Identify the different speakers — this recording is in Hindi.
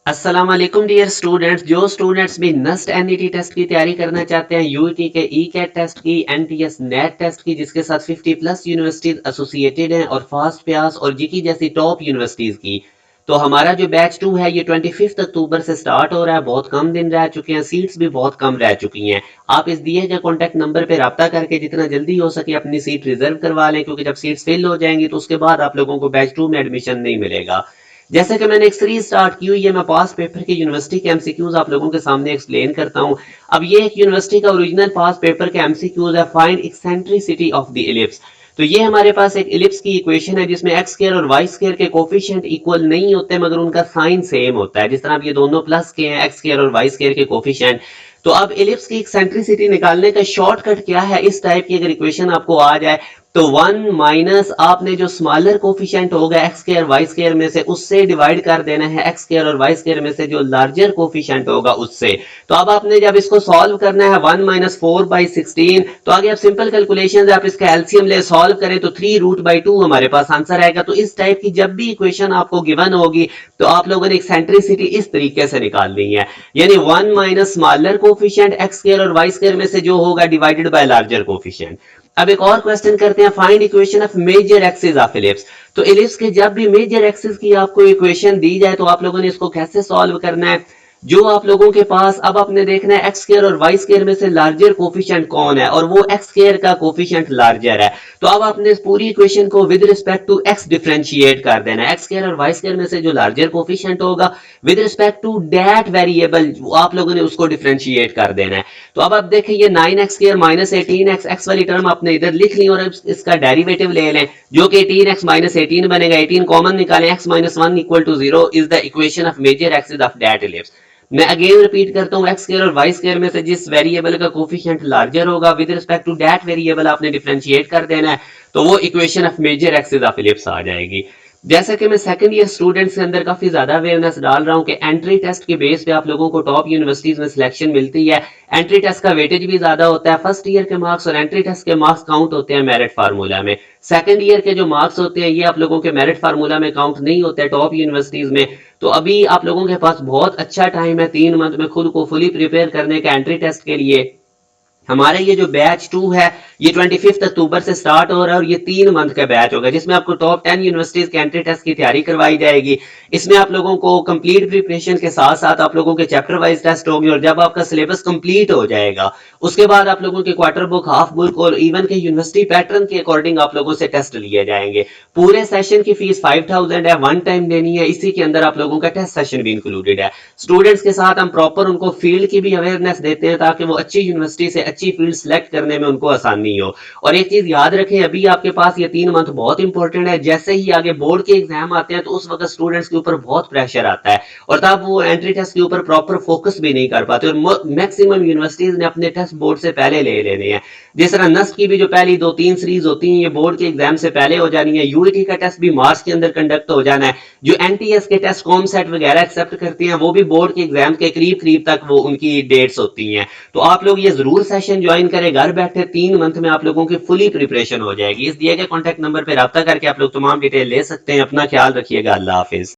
Speaker 1: अस्सलाम वालेकुम डियर स्टूडेंट्स। जो स्टूडेंट्स भी नस्ट एनईटी टेस्ट की तैयारी करना चाहते हैं, यूईटी के ई कैट टेस्ट की, एनटीएस नेट टेस्ट की, जिसके साथ 50 प्लस यूनिवर्सिटीज एसोसिएटेड हैं, और फास्ट प्यास और जीकी जैसी टॉप यूनिवर्सिटीज की, तो हमारा जो बैच 2 है ये 25 अक्टूबर से स्टार्ट हो रहा है। बहुत कम दिन रह चुके हैं, सीट्स भी बहुत कम रह चुकी हैं। आप इस दिए गए कॉन्टैक्ट नंबर पे रब्ता करके जितना जल्दी हो सके अपनी सीट रिजर्व करवा लें, क्योंकि जब सीट्स फिल हो जाएंगी तो उसके बाद आप लोगों को बैच 2 में एडमिशन नहीं मिलेगा। जैसे कि मैंने एक सीरीज स्टार्ट की हुई है, मैं पास पेपर की यूनिवर्सिटी के एमसीक्यूज आप लोगों के सामने एक्सप्लेन करता हूं। अब ये एक यूनिवर्सिटी का ओरिजिनल पास पेपर के एमसीक्यूज है। Find eccentricity of the ellipse. तो ये हमारे पास एक इलिप्स की इक्वेशन है जिसमें एक्स स्क्वायर और वाई स्क्वायर के कोफिशिएंट इक्वल नहीं होते, मगर उनका साइन सेम होता है। जिस तरह अब ये दोनों प्लस के हैं, एक्स स्क्वायर और वाई स्क्वायर के कोफिशिएंट। तो अब इलिप्स की एक्सेंट्रिसिटी निकालने का शॉर्टकट क्या है? इस टाइप की अगर इक्वेशन आपको आ जाए तो 1 माइनस आपने जो स्मॉलर कोफिशिएंट होगा एक्स स्क्वायर वाई स्क्वायर में से, उससे डिवाइड कर देना है एक्स स्क्वायर और वाई स्क्वायर में से जो लार्जर कोफिशिएंट होगा उससे। तो अब आपने जब इसको सॉल्व करना है 1 माइनस 4/16, तो आगे आप सिंपल कैलकुलेशन आप इसका एलसीएम ले सॉल्व करें तो 3√2 हमारे पास आंसर आएगा। तो इस टाइप की जब भी इक्वेशन आपको गिवन होगी तो आप लोगों ने एक्सेंट्रिसिटी इस तरीके से निकालनी है, यानी 1 minus smaller coefficient x square और वाई स्क्वायर में से जो होगा डिवाइडेड बाय लार्जर कोफिशिएंट। अब एक और क्वेश्चन करते हैं, find equation of major axis of ellipse. तो इलिप्स के जब भी मेजर एक्सिस की आपको इक्वेशन दी जाए तो आप लोगों ने इसको कैसे सॉल्व करना है? जो आप लोगों के पास अब आपने देखना है एक्स स्क्वायर और वाई स्क्वायर में से लार्जर कोफिशिएंट कौन है, और वो एक्स स्क्वायर का कोफिशिएंट लार्जर है। तो अब आपने इस पूरी इक्वेशन को with respect to x differentiate कर देना है। एक्स स्क्वायर और वाई स्क्वायर में से जो लार्जर कोफिशिएंट होगा with respect to that variable आप लोगों ने उसको डिफरेंशिएट कर देना है। तो अब आप देखें ये 9x square minus 18x, x वाली टर्म आपने इधर लिख ली और इसका डेरिवेटिव ले लें जो कि 18x माइनस 18 बनेगा। 18 कॉमन निकालें, x minus 1 equal to 0 is the equation of major axis of that ellipse. मैं अगेन रिपीट करता हूं, एक्स स्क्वायर और वाई स्क्वायर में से जिस वेरिएबल का कोफिशिएंट लार्जर होगा with respect to that variable आपने डिफरेंशिएट कर देना है, तो वो equation of major axis of ellipse आ जाएगी। जैसा कि मैं सेकंड ईयर स्टूडेंट्स के अंदर काफी ज्यादा अवेयरनेस डाल रहा हूं कि एंट्री टेस्ट के बेस पे आप लोगों को टॉप यूनिवर्सिटीज में सिलेक्शन मिलती है। एंट्री टेस्ट का वेटेज भी ज्यादा होता है। फर्स्ट ईयर के मार्क्स और एंट्री टेस्ट के मार्क्स काउंट होते हैं मेरिट फार्मूला में। सेकंड ईयर के जो मार्क्स होते हैं ये आप लोगों के मेरिट फार्मूला में काउंट नहीं होते टॉप यूनिवर्सिटीज में। तो अभी आप लोगों के पास बहुत अच्छा टाइम है 3 मंथ में खुद को फुली प्रिपेयर करने का एंट्री टेस्ट के लिए। हमारे ये जो बैच 2 है ये 25 अक्टूबर से स्टार्ट हो रहा है और ये 3 मंथ का बैच होगा जिसमें आपको टॉप 10 यूनिवर्सिटीज के एंट्री टेस्ट की तैयारी करवाई जाएगी। इसमें आप लोगों को कंप्लीट प्रिपरेशन के साथ साथ आप लोगों के चैप्टर वाइज टेस्ट होंगे, और जब आपका सिलेबस कंप्लीट हो जाएगा उसके बाद आप लोगों के क्वार्टर बुक, हाफ बुक और इवन के यूनिवर्सिटी पैटर्न के अकॉर्डिंग आप लोगों से टेस्ट लिए जाएंगे। पूरे सेशन की फीस 5000 है, वन टाइम देनी है। इसी के अंदर आप लोगों का टेस्ट सेशन भी इंक्लूडेड है। स्टूडेंट्स के साथ हम प्रॉपर उनको फील्ड की भी अवेयरनेस देते हैं ताकि वो अच्छी यूनिवर्सिटी से अच्छी फील्ड सेलेक्ट करने में उनको आसानी हो। और एक चीज याद रखें, अभी आपके पास ये 3 मंथ बहुत इंपॉर्टेंट है। जैसे ही आगे बोर्ड के एग्जाम आते हैं तो उस वक्त स्टूडेंट्स के ऊपर बहुत प्रेशर आता है और तब वो एंट्री टेस्ट के ऊपर प्रॉपर फोकस भी नहीं कर पाते, और मैक्सिमम यूनिवर्सिटीज ने अपने टेस्ट बोर्ड से पहले ले लेने हैं। जिस तरह नस्ट की भी जो पहली 2-3 सीरीज होती हैं ये बोर्ड के एग्जाम से पहले हो जानी है। यूईटी का टेस्ट भी मार्च के अंदर कंडक्ट हो जाना है। जो एनटीएस के टेस्ट कॉम सेट वगैरह एक्सेप्ट करती हैं वो भी बोर्ड के एग्जाम के करीब करीब तक वो उनकी डेट्स होती हैं। तो आप लोग ये जरूर सेशन ज्वाइन करें, घर बैठे 3 मंथ में आप लोगों की फुली प्रिपरेशन हो जाएगी। इस दिए गए कॉन्टैक्ट नंबर पर रब्ता करके आप लोग तमाम डिटेल ले सकते हैं। अपना ख्याल रखिएगा। अल्लाह हाफिज।